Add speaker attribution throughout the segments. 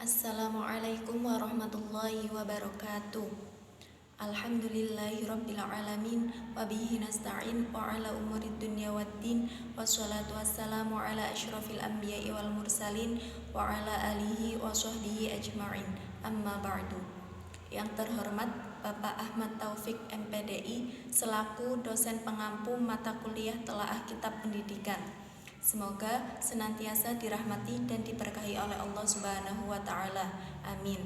Speaker 1: Assalamualaikum warahmatullahi wabarakatuh. Alhamdulillahirabbil alamin wa bihi nasta'in wa ala umurid dunya waddin wassalatu wassalamu ala asyrafil anbiya'i wal mursalin wa ala alihi wa sahbihi ajma'in. Amma ba'du. Yang terhormat Bapak Ahmad Taufik MPDI selaku dosen pengampu mata kuliah Telaah Kitab Pendidikan. Semoga senantiasa dirahmati dan diberkahi oleh Allah Subhanahu wa taala. Amin.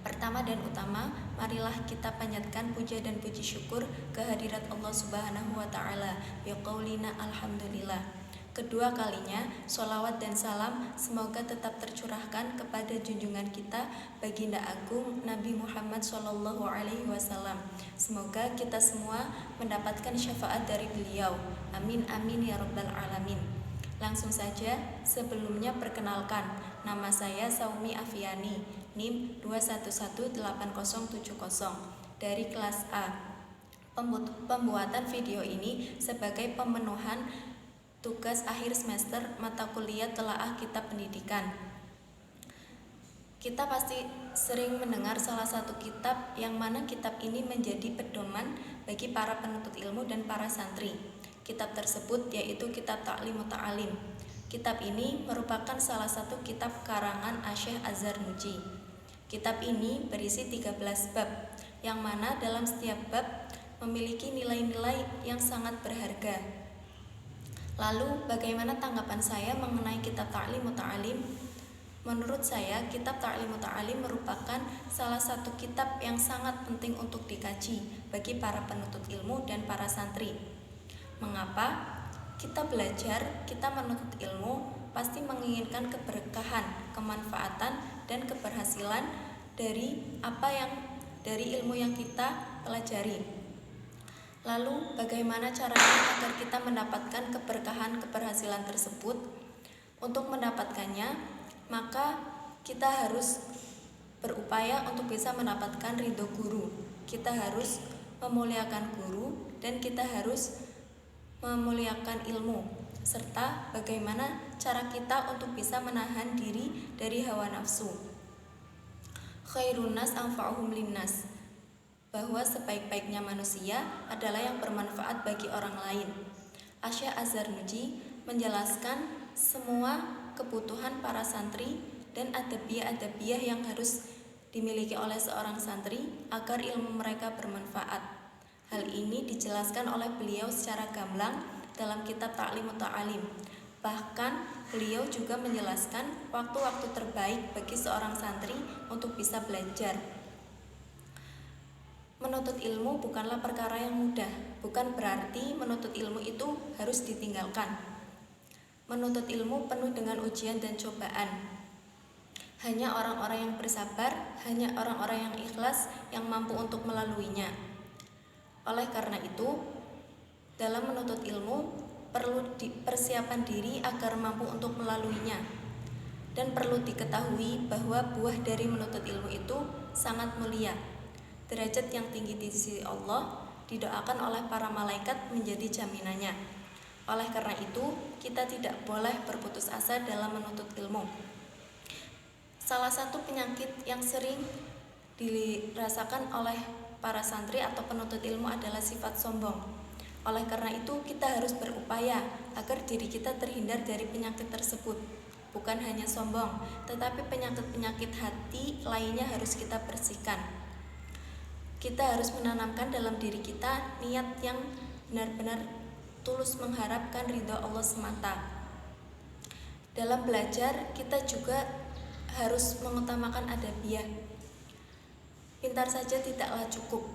Speaker 1: Pertama dan utama, marilah kita panjatkan puja dan puji syukur kehadirat Allah Subhanahu wa taala. Biqaulina alhamdulillah. Kedua kalinya, sholawat dan salam semoga tetap tercurahkan kepada junjungan kita Baginda Agung Nabi Muhammad SAW. Semoga kita semua mendapatkan syafaat dari beliau. Amin amin ya rabbal alamin. Langsung saja, sebelumnya perkenalkan, nama saya Saumi Afiani, NIM 2118070 dari kelas A. Pembuatan video ini sebagai pemenuhan tugas akhir semester mata kuliah Telaah Kitab Pendidikan. Kita pasti sering mendengar salah satu kitab yang mana kitab ini menjadi pedoman bagi para penuntut ilmu dan para santri. Kitab tersebut yaitu Kitab Ta'lim Muta'alim. Kitab ini merupakan salah satu kitab karangan Asy-Syaikh Az-Zarnuji. Kitab ini berisi 13 bab, yang mana dalam setiap bab memiliki nilai-nilai yang sangat berharga. Lalu, bagaimana tanggapan saya mengenai Kitab Ta'lim Muta'alim? Menurut saya, Kitab Ta'lim Muta'alim merupakan salah satu kitab yang sangat penting untuk dikaji bagi para penuntut ilmu dan para santri. Mengapa? Kita belajar, kita menuntut ilmu pasti menginginkan keberkahan, kemanfaatan, dan keberhasilan dari ilmu yang kita pelajari. Lalu, bagaimana caranya agar kita mendapatkan keberkahan, keberhasilan tersebut? Untuk mendapatkannya, maka kita harus berupaya untuk bisa mendapatkan ridho guru. Kita harus memuliakan guru dan kita harus memuliakan ilmu, serta bagaimana cara kita untuk bisa menahan diri dari hawa nafsu. Khairun nas anfa'uhum linnas, bahwa sebaik-baiknya manusia adalah yang bermanfaat bagi orang lain. Asy-Syaikh Az-Zarnuji menjelaskan semua kebutuhan para santri dan adabiyah-adabiyah yang harus dimiliki oleh seorang santri agar ilmu mereka bermanfaat. Hal ini dijelaskan oleh beliau secara gamblang dalam kitab Ta'lim Muta'alim. Bahkan beliau juga menjelaskan waktu-waktu terbaik bagi seorang santri untuk bisa belajar. Menuntut ilmu bukanlah perkara yang mudah, bukan berarti menuntut ilmu itu harus ditinggalkan. Menuntut ilmu penuh dengan ujian dan cobaan. Hanya orang-orang yang bersabar, hanya orang-orang yang ikhlas yang mampu untuk melaluinya. Oleh karena itu, dalam menuntut ilmu perlu persiapan diri agar mampu untuk melaluinya. Dan perlu diketahui bahwa buah dari menuntut ilmu itu sangat mulia. Derajat yang tinggi di sisi Allah didoakan oleh para malaikat menjadi jaminannya. Oleh karena itu, kita tidak boleh berputus asa dalam menuntut ilmu. Salah satu penyakit yang sering dirasakan oleh para santri atau penuntut ilmu adalah sifat sombong. Oleh karena itu, kita harus berupaya agar diri kita terhindar dari penyakit tersebut. Bukan hanya sombong, tetapi penyakit-penyakit hati lainnya harus kita bersihkan. Kita harus menanamkan dalam diri kita niat yang benar-benar tulus mengharapkan ridho Allah semata. Dalam belajar, kita juga harus mengutamakan adabiyah. Pintar saja tidaklah cukup,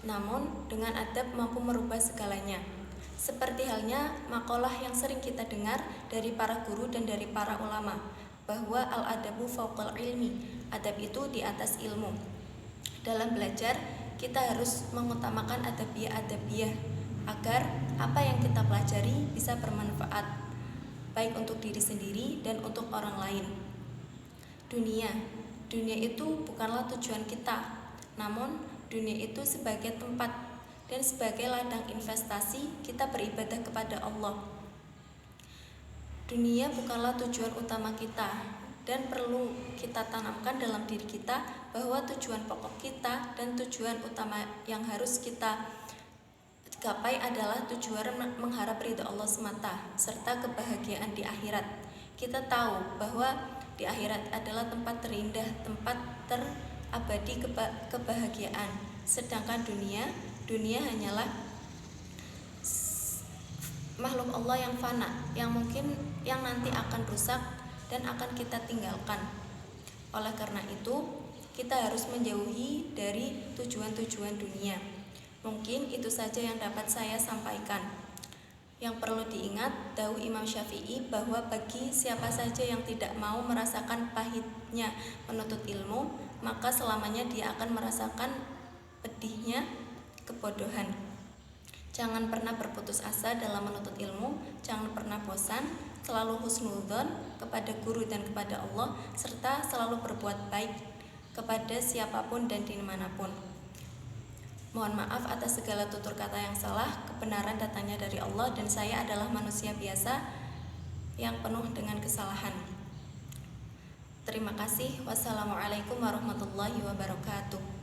Speaker 1: namun dengan adab mampu merubah segalanya. Seperti halnya makalah yang sering kita dengar dari para guru dan dari para ulama, bahwa al-adabu fauqal ilmi, adab itu di atas ilmu. Dalam belajar, kita harus mengutamakan adabiyah agar apa yang kita pelajari bisa bermanfaat, baik untuk diri sendiri dan untuk orang lain. Dunia itu bukanlah tujuan kita, namun dunia itu sebagai tempat dan sebagai ladang investasi kita beribadah kepada Allah. Dunia bukanlah tujuan utama kita, dan perlu kita tanamkan dalam diri kita bahwa tujuan pokok kita dan tujuan utama yang harus kita gapai adalah tujuan mengharap ridha Allah semata serta kebahagiaan di akhirat. Kita tahu bahwa di akhirat adalah tempat terindah, tempat terabadi kebahagiaan. Sedangkan dunia hanyalah makhluk Allah yang fana, yang nanti akan rusak dan akan kita tinggalkan. Oleh karena itu, kita harus menjauhi dari tujuan-tujuan dunia. Mungkin itu saja yang dapat saya sampaikan. Yang perlu diingat, dawuh Imam Syafi'i bahwa bagi siapa saja yang tidak mau merasakan pahitnya menuntut ilmu, maka selamanya dia akan merasakan pedihnya kebodohan. Jangan pernah berputus asa dalam menuntut ilmu, jangan pernah bosan, selalu husnudzon kepada guru dan kepada Allah, serta selalu berbuat baik kepada siapapun dan dimanapun. Mohon maaf atas segala tutur kata yang salah, kebenaran datangnya dari Allah dan saya adalah manusia biasa yang penuh dengan kesalahan. Terima kasih. Wassalamualaikum warahmatullahi wabarakatuh.